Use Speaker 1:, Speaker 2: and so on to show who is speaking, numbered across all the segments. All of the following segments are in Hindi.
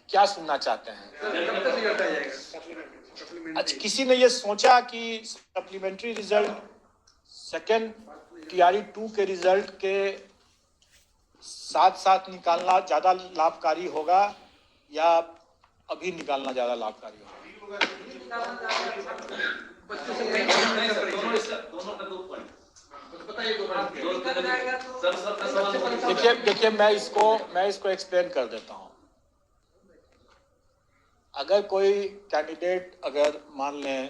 Speaker 1: क्या सुनना चाहते हैं? अच्छा, किसी ने ये सोचा कि सप्लीमेंट्री रिजल्ट सेकेंड टीआरई 2 के रिजल्ट के साथ साथ निकालना ज्यादा लाभकारी होगा या अभी निकालना ज्यादा लाभकारी होगा? देखिए मैं इसको एक्सप्लेन कर देता हूं। अगर कोई कैंडिडेट, अगर मान लें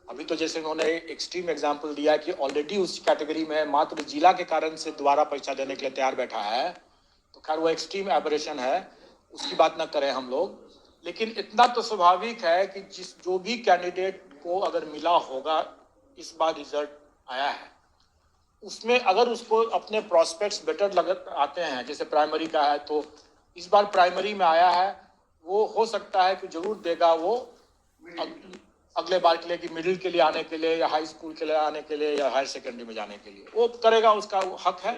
Speaker 1: अभी तो जैसे उन्होंने एक्सट्रीम एग्जांपल दिया कि ऑलरेडी उस कैटेगरी में मात्र जिला के कारण से दोबारा परीक्षा देने के लिए तैयार बैठा है, तो खैर वो एक्सट्रीम एबरेशन है, उसकी बात ना करें हम लोग। लेकिन इतना तो स्वाभाविक है कि जो भी कैंडिडेट को अगर मिला होगा, इस बार रिजल्ट आया है, उसमें अगर उसको अपने प्रोस्पेक्ट्स बेटर आते हैं, जैसे प्राइमरी का है तो इस बार प्राइमरी में आया है, वो हो सकता है कि जरूर देगा वो अगले बार के लिए, कि मिडिल के लिए आने के लिए या हाई स्कूल के लिए आने के लिए या हायर सेकेंडरी में जाने के लिए वो करेगा, उसका वो हक है,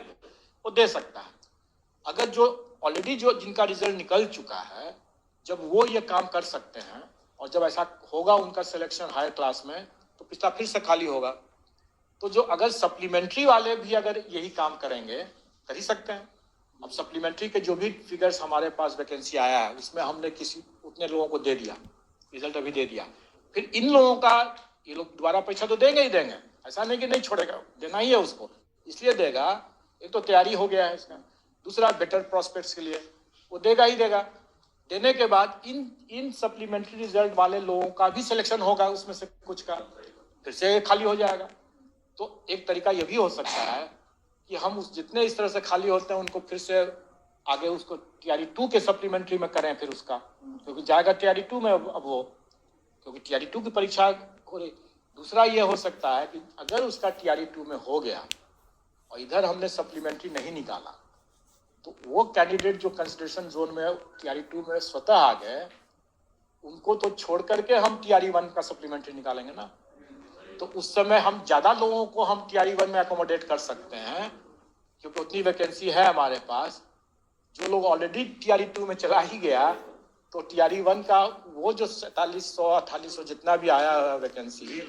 Speaker 1: वो दे सकता है। अगर जो ऑलरेडी जिनका रिजल्ट निकल चुका है, जब वो ये काम कर सकते हैं और जब ऐसा होगा उनका सिलेक्शन हायर क्लास में, तो पिछला फिर से खाली होगा। तो जो अगर सप्लीमेंट्री वाले भी अगर यही काम करेंगे, कर ही सकते हैं। अब सप्लीमेंट्री के जो भी फिगर्स हमारे पास वैकेंसी आया है, उसमें हमने उतने लोगों को दे दिया, रिजल्ट अभी दे दिया। फिर इन लोगों का ये लोग दोबारा परीक्षा तो देंगे ही देंगे, ऐसा नहीं कि नहीं छोड़ेगा, देना ही है उसको, इसलिए देगा। एक तो तैयारी हो गया है इसका, दूसरा बेटर प्रोस्पेक्ट्स के लिए वो देगा ही देगा। देने के बाद इन सप्लीमेंट्री रिजल्ट वाले लोगों का भी सिलेक्शन होगा, उसमें से कुछ का फिर से खाली हो जाएगा। तो एक तरीका यह भी हो सकता है कि हम उस जितने इस तरह से खाली होते हैं उनको फिर से आगे उसको टीआरई 2 के सप्लीमेंट्री में करें, फिर उसका क्योंकि जाएगा टीआरई 2 में अब वो, क्योंकि टीआरई 2 की परीक्षा हो रही। दूसरा ये हो सकता है कि अगर उसका टीआरई 2 में हो गया और इधर हमने सप्लीमेंट्री नहीं निकाला, तो वो कैंडिडेट जो कंसिडरेशन जोन में टीआरई 2 में स्वतः आ गए, उनको तो छोड़ करके हम टीआरई 1 का सप्लीमेंट्री निकालेंगे ना, तो उस समय हम ज्यादा लोगों को हम टीआरई 1 में अकोमोडेट कर सकते हैं, क्योंकि उतनी वैकेंसी है हमारे पास। जो लोग ऑलरेडी टीआरई 2 में चला ही गया, तो टीआरई 1 का वो जो 4700 4800 जितना भी आया है वैकेंसी,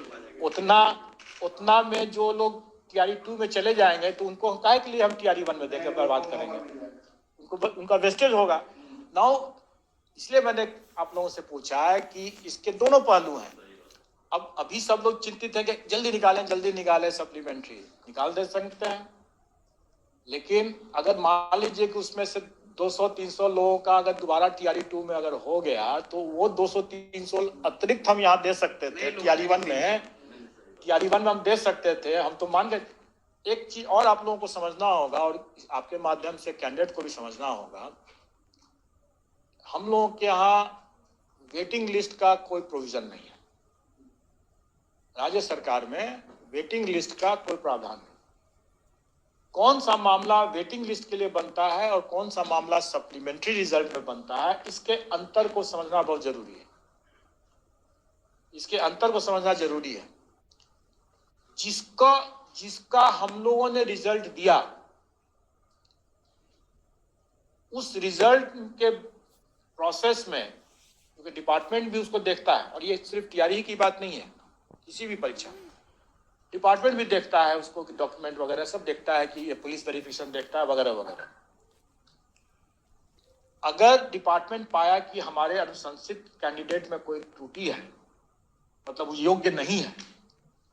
Speaker 1: उतना में जो लोग टीआरई 2 में चले जाएंगे, तो उनको काहे के लिए हम टीआरई 1 में देकर बर्बाद करेंगे? उनका वेस्टेज होगा। नाउ इसलिए मैंने आप लोगों से पूछा है कि इसके दोनों पहलू हैं। अब अभी सब लोग चिंतित हैं कि जल्दी निकालें सप्लीमेंट्री, निकाल दे सकते हैं। लेकिन अगर मान लीजिए कि उसमें से 200-300 लोगों का अगर दोबारा टीआरई 2 में अगर हो गया, तो वो 200-300 अतिरिक्त हम यहाँ दे सकते थे टीआरई 1 में हम दे सकते थे। हम तो मान गए। एक चीज और आप लोगों को समझना होगा, और आपके माध्यम से कैंडिडेट को भी समझना होगा, हम लोगों के यहाँ वेटिंग लिस्ट का कोई प्रोविजन नहीं है। राज्य सरकार में वेटिंग लिस्ट का कोई प्रावधान नहीं। कौन सा मामला वेटिंग लिस्ट के लिए बनता है और कौन सा मामला सप्लीमेंट्री रिजल्ट में बनता है, इसके अंतर को समझना बहुत जरूरी है। इसके अंतर को समझना जरूरी है। जिसका हम लोगों ने रिजल्ट दिया, उस रिजल्ट के प्रोसेस में, क्योंकि डिपार्टमेंट भी उसको देखता है, और ये सिर्फ टीआरई की बात नहीं है, किसी भी परीक्षा डिपार्टमेंट भी देखता है उसको, कि डॉक्यूमेंट वगैरह सब देखता है, कि ये पुलिस वेरिफिकेशन देखता है वगैरह वगैरह। अगर डिपार्टमेंट पाया कि हमारे अनुशंसित कैंडिडेट में कोई त्रुटि है, मतलब वो योग्य नहीं है,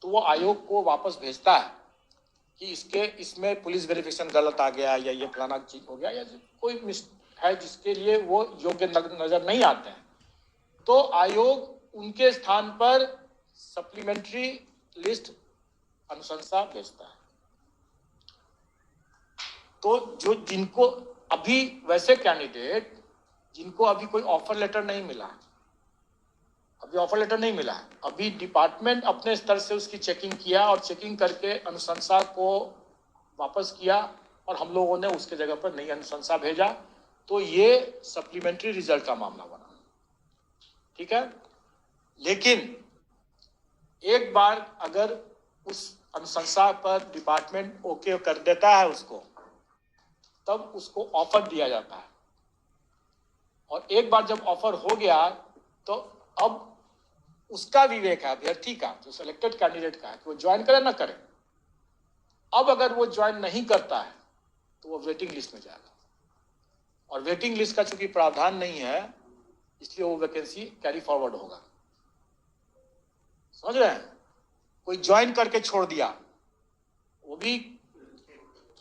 Speaker 1: तो वो आयोग को वापस भेजता है कि इसमें पुलिस वेरिफिकेशन गलत आ गया, या ये फलाना चीज हो गया, या कोई है जिसके लिए वो योग्य नजर नहीं आते हैं, तो आयोग उनके स्थान पर सप्लीमेंट्री लिस्ट अनुशंसा भेजता है। तो जिनको अभी वैसे कैंडिडेट जिनको अभी कोई ऑफर लेटर नहीं मिला, अभी डिपार्टमेंट अपने स्तर से उसकी चेकिंग किया और चेकिंग करके अनुशंसा को वापस किया, और हम लोगों ने उसके जगह पर नई अनुशंसा भेजा, तो ये सप्लीमेंट्री रिजल्ट का मामला बना। ठीक है। लेकिन एक बार अगर उस अनुशंसा पर डिपार्टमेंट ओके कर देता है उसको, तब उसको ऑफर दिया जाता है, और एक बार जब ऑफर हो गया तो अब उसका विवेक है अभ्यर्थी का, जो सिलेक्टेड कैंडिडेट का है, कि वो ज्वाइन करे ना करे। अब अगर वो ज्वाइन नहीं करता है तो वो वेटिंग लिस्ट में जाएगा, और वेटिंग लिस्ट का चूंकि प्रावधान नहीं है इसलिए वो वैकेंसी कैरी फॉरवर्ड होगा। समझ रहे हैं? कोई ज्वाइन करके छोड़ दिया वो भी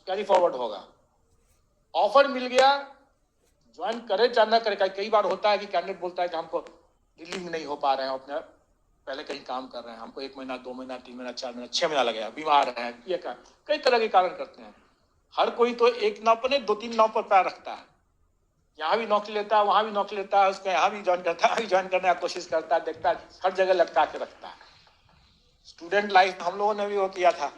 Speaker 1: कैरी फॉरवर्ड होगा। ऑफर मिल गया, ज्वाइन करे चाहे ना करे। कई बार होता है कि कैंडिडेट बोलता है कि हमको रिलीव नहीं हो पा रहे हैं, अपने पहले कहीं काम कर रहे हैं, हमको 1 महीना 2 महीना 3 महीना 4 महीना 6 महीना लगेगा, बीमार है, ये क्या, कई तरह के कारण करते हैं। हर कोई तो एक नाव पर नहीं 2-3 नाव पर पैर रखता है, यहाँ भी नौकरी लेता है, वहां भी नौकरी लेता है, उसको यहाँ भी ज्वाइन करता है, ज्वाइन करने की कोशिश करता है, देखता है, हर जगह लटका के रखता है। स्टूडेंट लाइफ हम लोगों ने भी वो किया था।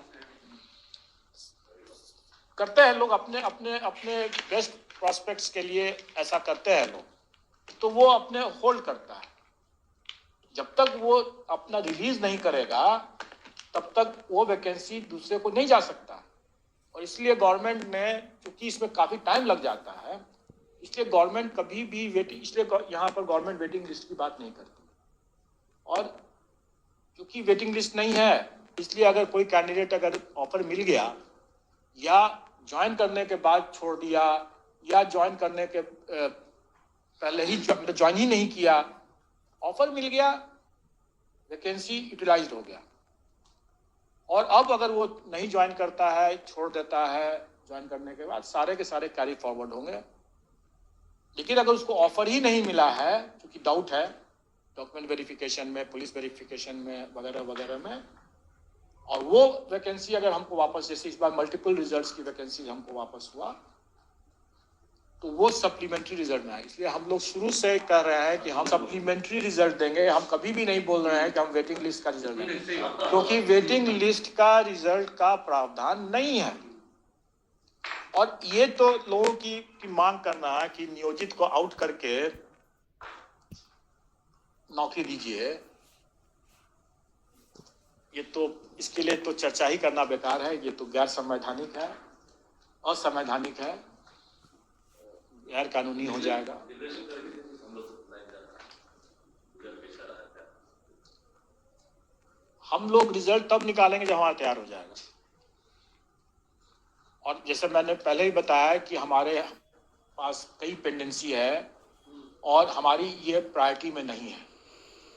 Speaker 1: करते हैं लोग अपने अपने अपने बेस्ट प्रोस्पेक्ट्स के लिए, ऐसा करते हैं लोग। तो वो अपने होल्ड करता है, जब तक वो अपना रिलीज नहीं करेगा तब तक वो वैकेंसी दूसरे को नहीं जा सकता। और इसलिए गवर्नमेंट ने, क्योंकि इसमें काफी टाइम लग जाता है, इसलिए गवर्नमेंट कभी भी वेटिंग, इसलिए यहाँ पर गवर्नमेंट वेटिंग लिस्ट की बात नहीं करती। और क्योंकि वेटिंग लिस्ट नहीं है इसलिए अगर कोई कैंडिडेट अगर ऑफर मिल गया या ज्वाइन करने के बाद छोड़ दिया या ज्वाइन करने के पहले ही ज्वाइन ही नहीं किया, ऑफर मिल गया, वैकेंसी यूटिलाइज्ड हो गया, और अब अगर वो नहीं ज्वाइन करता है, छोड़ देता है, ज्वाइन करने के बाद सारे के सारे कैरी फॉरवर्ड होंगे। लेकिन अगर उसको ऑफर ही नहीं मिला है, क्योंकि डाउट है डॉक्यूमेंट वेरिफिकेशन में, पुलिस वेरिफिकेशन में, वगैरह वगैरह में, और वो वैकेंसी अगर हमको वापस, जैसे इस बार मल्टीपल रिजल्ट्स की वैकेंसी हमको वापस हुआ, तो वो सप्लीमेंट्री रिजल्ट में आए। इसलिए हम लोग शुरू से कह रहे हैं कि हम सप्लीमेंट्री रिजल्ट देंगे, हम कभी भी नहीं बोल रहे हैं कि हम वेटिंग लिस्ट का रिजल्ट देंगे, क्योंकि वेटिंग लिस्ट का रिजल्ट का प्रावधान नहीं है। और ये तो लोगों की मांग करना है कि नियोजित को आउट करके नौकरी दीजिए, ये तो, इसके लिए तो चर्चा ही करना बेकार है। ये तो गैर संवैधानिक है, असंवैधानिक है, गैर कानूनी हो जाएगा। हम लोग रिजल्ट तब निकालेंगे जब हमारा तैयार हो जाएगा। और जैसे मैंने पहले ही बताया कि हमारे पास कई पेंडेंसी है और हमारी ये प्रायोरिटी में नहीं है।